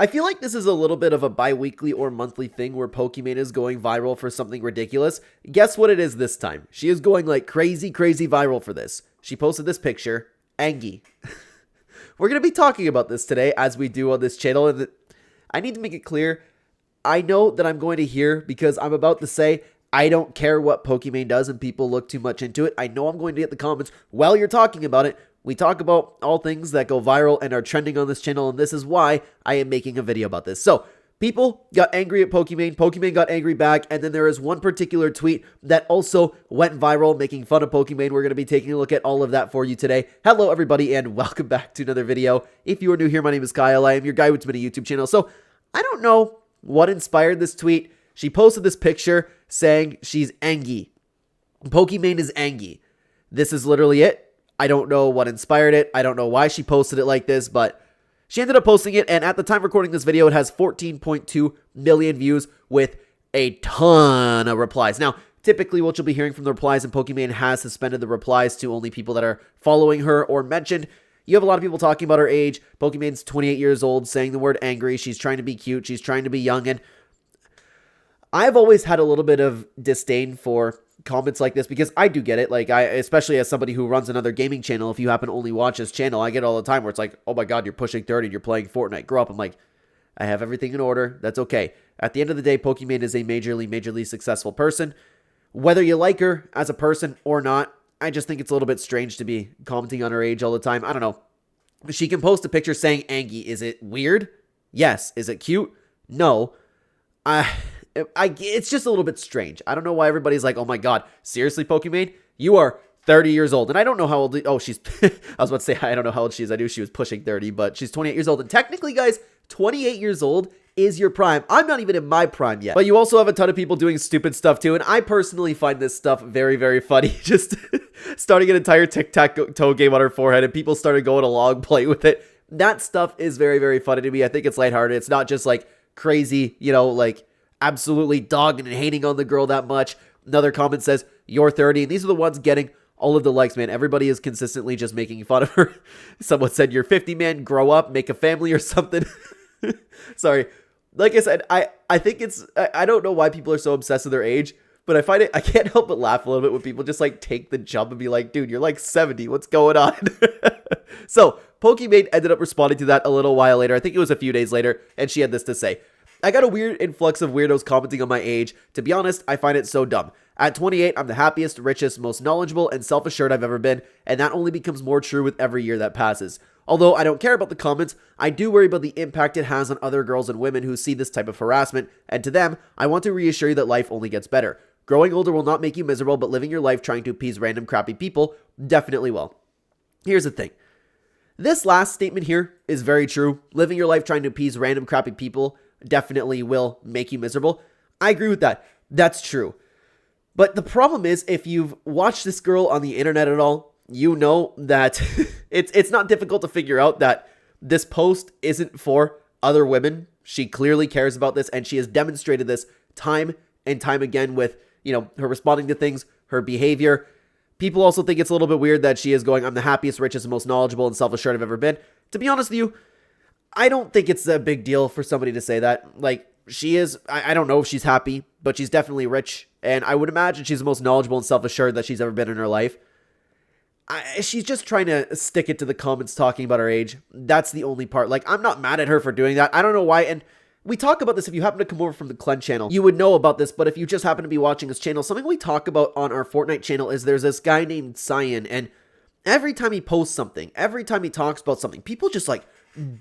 I feel like this is a little bit of a bi-weekly or monthly thing where Pokimane is going viral for something ridiculous. Guess what it is this time? She is going like crazy viral for this. She posted this picture, Angie. We're going to be talking about this today as we do on this channel. And I need to make it clear, I know that I'm going to hear because I'm about to say I don't care what Pokimane does and people look too much into it. I know I'm going to get the comments while you're talking about it. We talk about all things that go viral and are trending on this channel, and this is why I am making a video about this. So, people got angry at Pokimane, Pokimane got angry back, and then there is one particular tweet that also went viral making fun of Pokimane. We're going to be taking a look at all of that for you today. Hello everybody, and welcome back to another video. If you are new here, my name is Kyle. I am your guy with too many YouTube channel. So, I don't know what inspired this tweet. She posted this picture saying she's Angie. Pokimane is Angie. This is literally it. I don't know what inspired it. I don't know why she posted it like this, but she ended up posting it, and at the time of recording this video, it has 14.2 million views with a ton of replies. Now, typically what you'll be hearing from the replies, and Pokimane has suspended the replies to only people that are following her or mentioned. You have a lot of people talking about her age. Pokimane's 28 years old, saying the word angry. She's trying to be cute. She's trying to be young, and I've always had a little bit of disdain for comments like this because I do get it. Like, especially as somebody who runs another gaming channel, if you happen to only watch this channel, I get it all the time where it's like, oh my god, you're pushing 30 and you're playing Fortnite. Grow up. I'm like, I have everything in order. That's okay. At the end of the day, Pokimane is a majorly successful person. Whether you like her as a person or not, I just think it's a little bit strange to be commenting on her age all the time. I don't know. She can post a picture saying Angie. Is it weird? Yes. Is it cute? No. It's just a little bit strange. I don't know why everybody's like, oh my god, seriously, Pokimane? You are 30 years old. And I don't know how old, she's, I was about to say, I don't know how old she is. I knew she was pushing 30, but she's 28 years old. And technically, guys, 28 years old is your prime. I'm not even in my prime yet. But you also have a ton of people doing stupid stuff too. And I personally find this stuff very funny. Just starting an entire tic-tac-toe game on her forehead and people started going along, playing with it. That stuff is very funny to me. I think it's lighthearted. It's not just like crazy, you know, like absolutely dogging and hating on the girl that much. Another comment says, you're 30. And these are the ones getting all of the likes, man. Everybody is consistently just making fun of her. Someone said, you're 50, man. Grow up, make a family or something. Sorry. Like I said, I think it's, I don't know why people are so obsessed with their age, but I find it, I can't help but laugh a little bit when people just like take the jump and be like, dude, you're like 70. What's going on? So Pokimane ended up responding to that a little while later. I think it was a few days later. And she had this to say. I got a weird influx of weirdos commenting on my age. To be honest, I find it so dumb. At 28, I'm the happiest, richest, most knowledgeable, and self-assured I've ever been, and that only becomes more true with every year that passes. Although I don't care about the comments, I do worry about the impact it has on other girls and women who see this type of harassment, and to them, I want to reassure you that life only gets better. Growing older will not make you miserable, but living your life trying to appease random crappy people definitely will. Here's the thing. This last statement here is very true. Living your life trying to appease random crappy people definitely will make you miserable. I agree with that. That's true. But the problem is, if you've watched this girl on the internet at all, you know that it's not difficult to figure out that this post isn't for other women. She clearly cares about this, and she has demonstrated this time and time again with, you know, her responding to things, her behavior. People also think it's a little bit weird that she is going, I'm the happiest, richest, and most knowledgeable and self-assured I've ever been. To be honest with you, I don't think it's a big deal for somebody to say that. Like, she is, I don't know if she's happy, but she's definitely rich. And I would imagine she's the most knowledgeable and self-assured that she's ever been in her life. She's just trying to stick it to the comments talking about her age. That's the only part. Like, I'm not mad at her for doing that. I don't know why. And we talk about this. If you happen to come over from the Clen Channel, you would know about this. But if you just happen to be watching this channel, something we talk about on our Fortnite channel is there's this guy named Cyan. And every time he posts something, every time he talks about something, people just like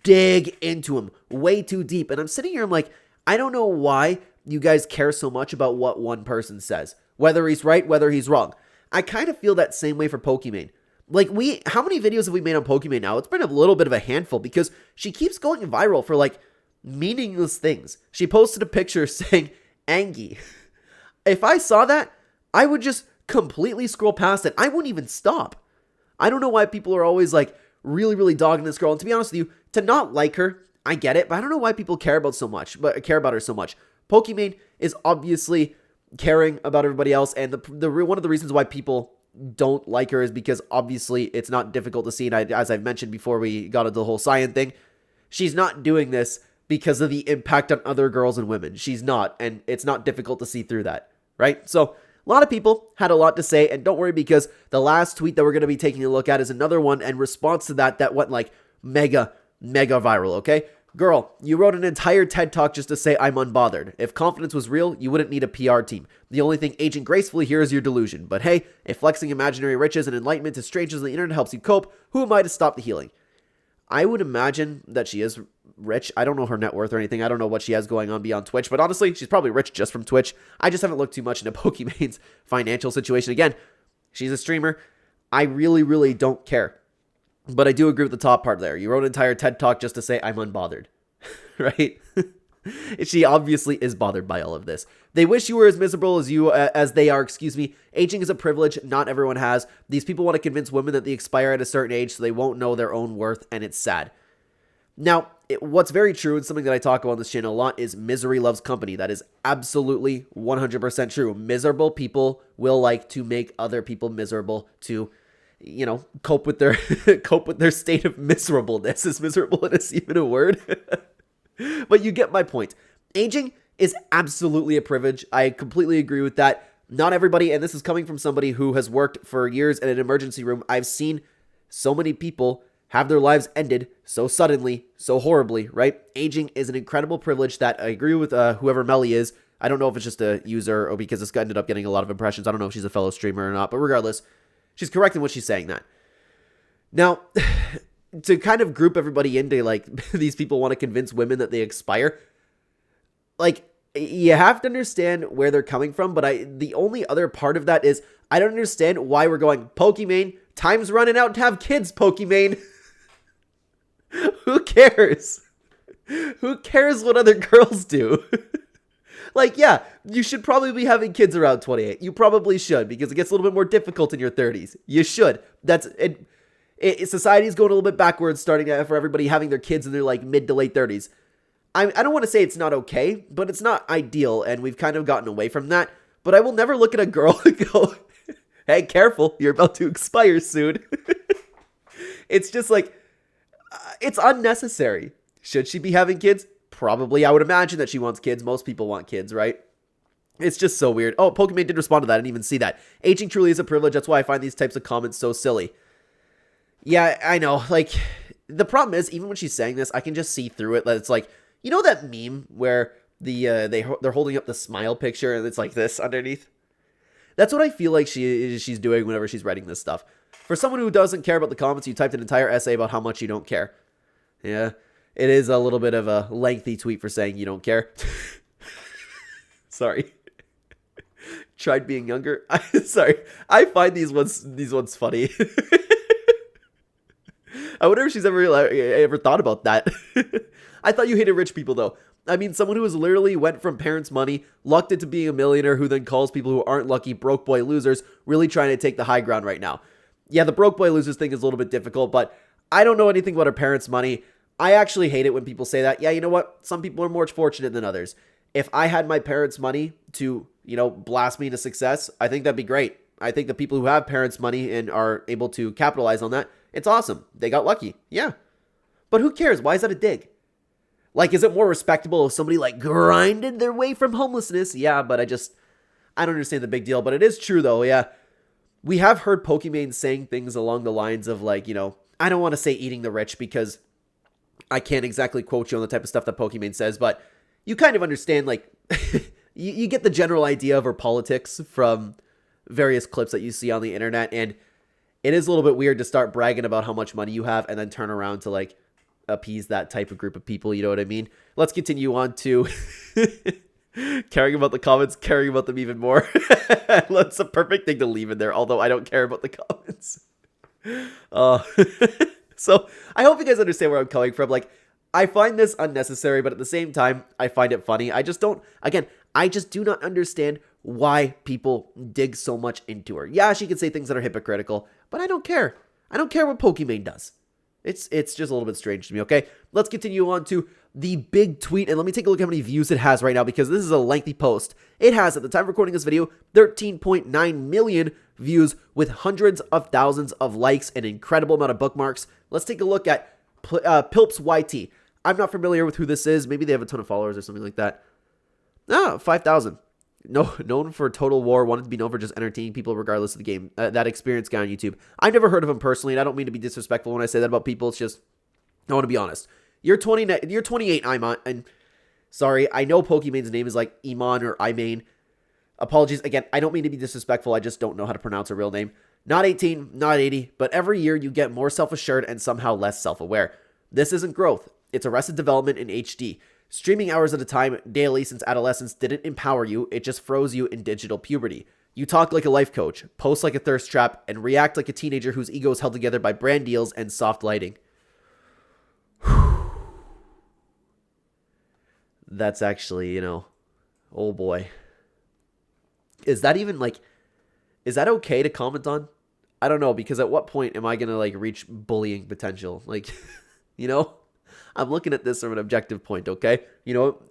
dig into him way too deep. And I'm sitting here, I'm like, I don't know why you guys care so much about what one person says, whether he's right, whether he's wrong. I kind of feel that same way for Pokimane. Like, how many videos have we made on Pokimane now? It's been a little bit of a handful because she keeps going viral for like meaningless things. She posted a picture saying Angie. If I saw that, I would just completely scroll past it. I wouldn't even stop. I don't know why people are always like really dogging this girl. And to be honest with you, to not like her, I get it, but I don't know why people care about her so much. Pokimane is obviously caring about everybody else, and one of the reasons why people don't like her is because obviously it's not difficult to see, and as I've mentioned before we got into the whole Cyan thing, she's not doing this because of the impact on other girls and women. She's not, and it's not difficult to see through that, right? So a lot of people had a lot to say, and don't worry, because the last tweet that we're going to be taking a look at is another one in response to that went like mega viral, okay? Girl, you wrote an entire TED Talk just to say I'm unbothered. If confidence was real, you wouldn't need a PR team. The only thing aging gracefully here is your delusion. But hey, if flexing imaginary riches and enlightenment to strangers on the internet helps you cope, who am I to stop the healing? I would imagine that she is rich. I don't know her net worth or anything. I don't know what she has going on beyond Twitch, but honestly, she's probably rich just from Twitch. I just haven't looked too much into Pokimane's financial situation. Again, she's a streamer. I really don't care. But I do agree with the top part there. You wrote an entire TED Talk just to say I'm unbothered, right? She obviously is bothered by all of this. They wish you were as miserable as they are, Aging is a privilege not everyone has. These people want to convince women that they expire at a certain age so they won't know their own worth, and it's sad. Now, what's very true, and something that I talk about on this channel a lot, is misery loves company. That is absolutely 100% true. Miserable people will like to make other people miserable to, cope with their state of miserableness. Is miserableness even a word? But you get my point. Aging is absolutely a privilege. I completely agree with that. Not everybody, and this is coming from somebody who has worked for years in an emergency room. I've seen so many people have their lives ended so suddenly, so horribly, right? Aging is an incredible privilege that I agree with whoever Melly is. I don't know if it's just a user or because this guy ended up getting a lot of impressions. I don't know if she's a fellow streamer or not, but regardless, she's correct in what she's saying that. Now, to kind of group everybody into, like, these people want to convince women that they expire, like, you have to understand where they're coming from, but the only other part of that is, I don't understand why we're going, Pokimane, time's running out to have kids, Pokimane. Who cares? Who cares what other girls do? Like, yeah, you should probably be having kids around 28. You probably should, because it gets a little bit more difficult in your 30s. You should. That's it. Society's going a little bit backwards, starting for everybody having their kids in their like mid to late 30s. I don't want to say it's not okay, but it's not ideal, and we've kind of gotten away from that. But I will never look at a girl and go, hey, careful, you're about to expire soon. It's just like, it's unnecessary. Should she be having kids? Probably. I would imagine that she wants kids. Most people want kids, right? It's just so weird. Oh, Pokimane did respond to that. I didn't even see that. Aging truly is a privilege. That's why I find these types of comments so silly. Yeah, I know. Like, the problem is, even when she's saying this, I can just see through it. That it's like, you know that meme where they're holding up the smile picture and it's like this underneath? That's what I feel like she's doing whenever she's writing this stuff. For someone who doesn't care about the comments, you typed an entire essay about how much you don't care. Yeah, it is a little bit of a lengthy tweet for saying you don't care. Sorry. Tried being younger. Sorry. I find these ones funny. I wonder if she's ever thought about that. I thought you hated rich people, though. I mean, someone who has literally went from parents' money, lucked into being a millionaire, who then calls people who aren't lucky broke boy losers, really trying to take the high ground right now. Yeah, the broke boy losers thing is a little bit difficult, but I don't know anything about her parents' money. I actually hate it when people say that. Yeah, you know what? Some people are more fortunate than others. If I had my parents' money to, blast me into success, I think that'd be great. I think the people who have parents' money and are able to capitalize on that, it's awesome. They got lucky. Yeah. But who cares? Why is that a dig? Like, is it more respectable if somebody, like, grinded their way from homelessness? Yeah, but I don't understand the big deal. But it is true, though, yeah. We have heard Pokimane saying things along the lines of, like, I don't want to say eating the rich because I can't exactly quote you on the type of stuff that Pokimane says, but you kind of understand, like, you get the general idea of her politics from various clips that you see on the internet, and it is a little bit weird to start bragging about how much money you have and then turn around to, like, appease that type of group of people, you know what I mean? Let's continue on to caring about the comments, caring about them even more. That's a perfect thing to leave in there, although I don't care about the comments. So I hope you guys understand where I'm coming from. Like, I find this unnecessary, but at the same time, I find it funny. I just do not understand why people dig so much into her. Yeah, she can say things that are hypocritical, but I don't care. I don't care what Pokimane does. It's just a little bit strange to me, okay? Let's continue on to the big tweet, and let me take a look at how many views it has right now, because this is a lengthy post. It has, at the time of recording this video, 13.9 million views with hundreds of thousands of likes and an incredible amount of bookmarks. Let's take a look at Pilps YT. I'm not familiar with who this is. Maybe they have a ton of followers or something like that. 5,000. No, known for Total War, wanted to be known for just entertaining people regardless of the game. That experienced guy on YouTube. I've never heard of him personally, and I don't mean to be disrespectful when I say that about people. It's just, I want to be honest. You're 28, Iman, and sorry, I know Pokimane's name is like Iman or Imane. Apologies, again, I don't mean to be disrespectful, I just don't know how to pronounce a real name. Not 18, not 80, but every year you get more self-assured and somehow less self-aware. This isn't growth, it's arrested development in HD. Streaming hours at a time daily since adolescence didn't empower you, it just froze you in digital puberty. You talk like a life coach, post like a thirst trap, and react like a teenager whose ego is held together by brand deals and soft lighting. That's actually, oh boy. Is that even is that okay to comment on? I don't know, because at what point am I going to reach bullying potential? I'm looking at this from an objective point, okay?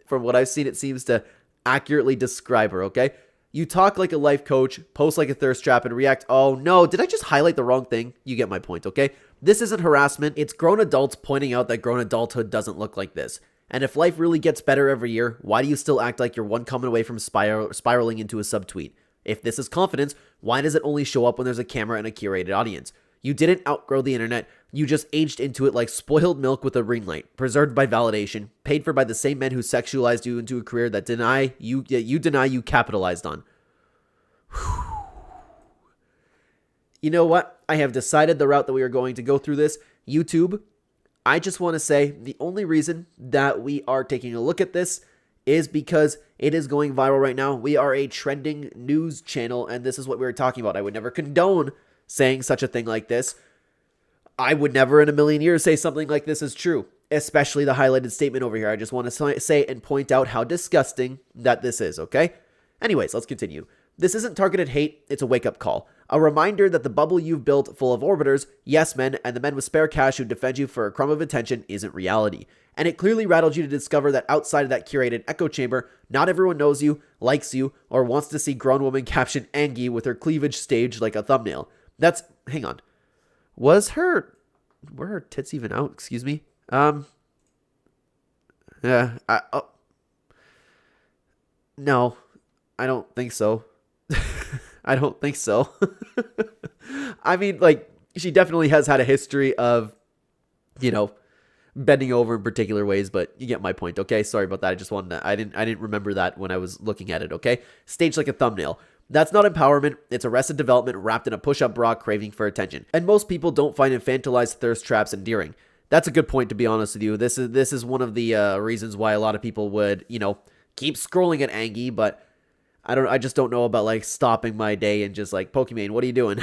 From what I've seen, it seems to accurately describe her, okay? You talk like a life coach, post like a thirst trap, and react, oh no, did I just highlight the wrong thing? You get my point, okay? This isn't harassment, it's grown adults pointing out that grown adulthood doesn't look like this. And if life really gets better every year, why do you still act like you're one comment away from spiraling into a subtweet? If this is confidence, why does it only show up when there's a camera and a curated audience? You didn't outgrow the internet, you just aged into it like spoiled milk with a ring light, preserved by validation, paid for by the same men who sexualized you into a career that you deny you capitalized on. You know what? I have decided the route that we are going to go through this. YouTube, I just want to say the only reason that we are taking a look at this is because it is going viral right now. We are a trending news channel, and this is what we were talking about. I would never condone saying such a thing like this. I would never in a million years say something like this is true, especially the highlighted statement over here. I just want to say and point out how disgusting that this is, okay? Anyways, let's continue. This isn't targeted hate, it's a wake-up call. A reminder that the bubble you've built full of orbiters, yes men, and the men with spare cash who defend you for a crumb of attention isn't reality. And it clearly rattled you to discover that outside of that curated echo chamber, not everyone knows you, likes you, or wants to see grown woman caption Angie with her cleavage staged like a thumbnail. Hang on. Were her tits even out? Excuse me? No, I don't think so. I don't think so. I mean, she definitely has had a history of, bending over in particular ways, but you get my point, okay? Sorry about that. I just wanted to, I didn't remember that when I was looking at it, okay? Staged like a thumbnail. That's not empowerment. It's arrested development wrapped in a push-up bra craving for attention. And most people don't find infantilized thirst traps endearing. That's a good point, to be honest with you. This is one of the reasons why a lot of people would, keep scrolling at Angie, but I just don't know about stopping my day and just Pokimane, what are you doing?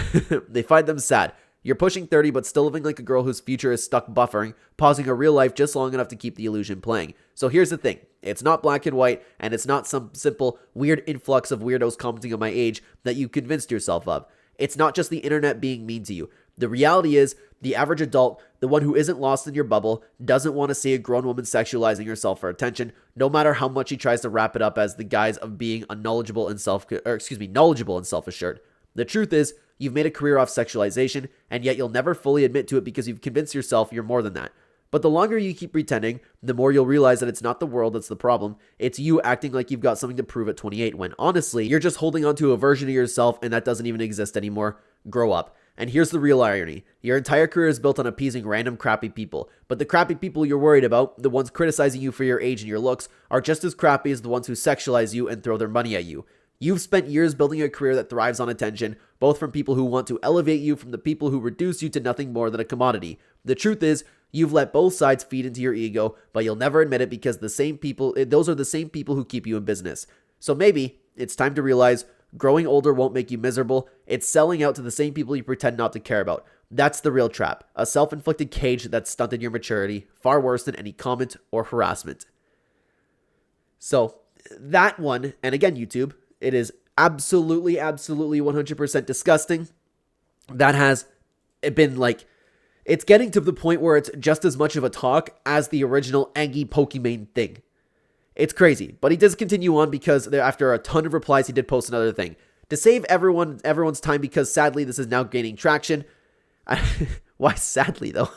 They find them sad. You're pushing 30 but still living like a girl whose future is stuck buffering, pausing her real life just long enough to keep the illusion playing. So here's the thing. It's not black and white, and it's not some simple weird influx of weirdos commenting on my age that you convinced yourself of. It's not just the internet being mean to you. The reality is, the average adult, the one who isn't lost in your bubble, doesn't want to see a grown woman sexualizing herself for attention, no matter how much he tries to wrap it up as the guise of being knowledgeable and self-assured. The truth is, you've made a career off sexualization, and yet you'll never fully admit to it because you've convinced yourself you're more than that. But the longer you keep pretending, the more you'll realize that it's not the world that's the problem. It's you acting like you've got something to prove at 28, when honestly, you're just holding on to a version of yourself, and that doesn't even exist anymore. Grow up. And here's the real irony. Your entire career is built on appeasing random crappy people. But the crappy people you're worried about, the ones criticizing you for your age and your looks, are just as crappy as the ones who sexualize you and throw their money at you. You've spent years building a career that thrives on attention, both from people who want to elevate you from the people who reduce you to nothing more than a commodity. The truth is, you've let both sides feed into your ego, but you'll never admit it because those are the same people who keep you in business. So maybe it's time to realize growing older won't make you miserable. It's selling out to the same people you pretend not to care about. That's the real trap. A self-inflicted cage that stunted your maturity, far worse than any comment or harassment. So that one, and again, YouTube, it is absolutely 100% disgusting. That has been it's getting to the point where it's just as much of a talk as the original Angie Pokimane thing. It's crazy, but he does continue on because after a ton of replies, he did post another thing. To save everyone's time, because sadly this is now gaining traction. Why sadly though?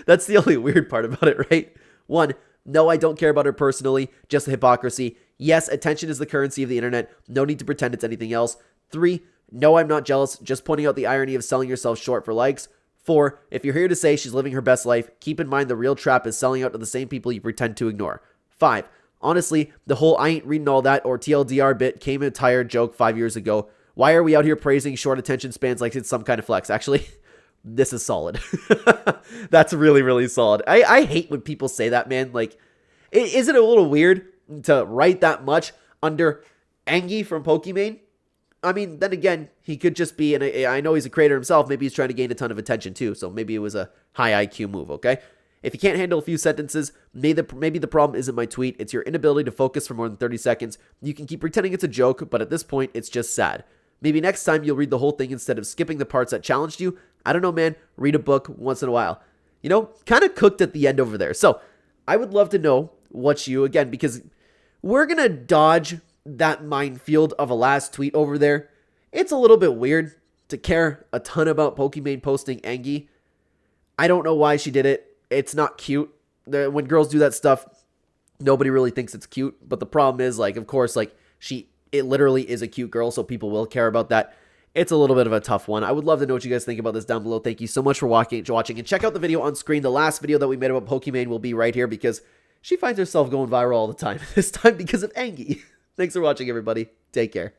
That's the only weird part about it, right? 1. No, I don't care about her personally, just the hypocrisy. Yes, attention is the currency of the internet. No need to pretend it's anything else. 3. No, I'm not jealous, just pointing out the irony of selling yourself short for likes. 4. If you're here to say she's living her best life, keep in mind the real trap is selling out to the same people you pretend to ignore. 5. Honestly, the whole I ain't reading all that or TLDR bit came a tired joke 5 years ago. Why are we out here praising short attention spans like it's some kind of flex? Actually, this is solid. That's really, really solid. I hate when people say that, man. Like, is it a little weird to write that much under Angie from Pokimane? I mean, then again, he could just be, and I know he's a creator himself, maybe he's trying to gain a ton of attention too, so maybe it was a high IQ move, okay? If you can't handle a few sentences, maybe the problem isn't my tweet, it's your inability to focus for more than 30 seconds. You can keep pretending it's a joke, but at this point, it's just sad. Maybe next time you'll read the whole thing instead of skipping the parts that challenged you. I don't know, man. Read a book once in a while. You know, kind of cooked at the end over there. So, I would love to know what you, again, because we're going to dodge that minefield of a last tweet over there. It's a little bit weird to care a ton about Pokimane posting Angie. I don't know why she did it. It's not cute. When girls do that stuff, nobody really thinks it's cute. But the problem is, like, of course, like, it literally is a cute girl, so people will care about that. It's a little bit of a tough one. I would love to know what you guys think about this down below. Thank you so much for watching, and check out the video on screen. The last video that we made about Pokimane will be right here because she finds herself going viral all the time. This time because of Angie. Thanks for watching, everybody. Take care.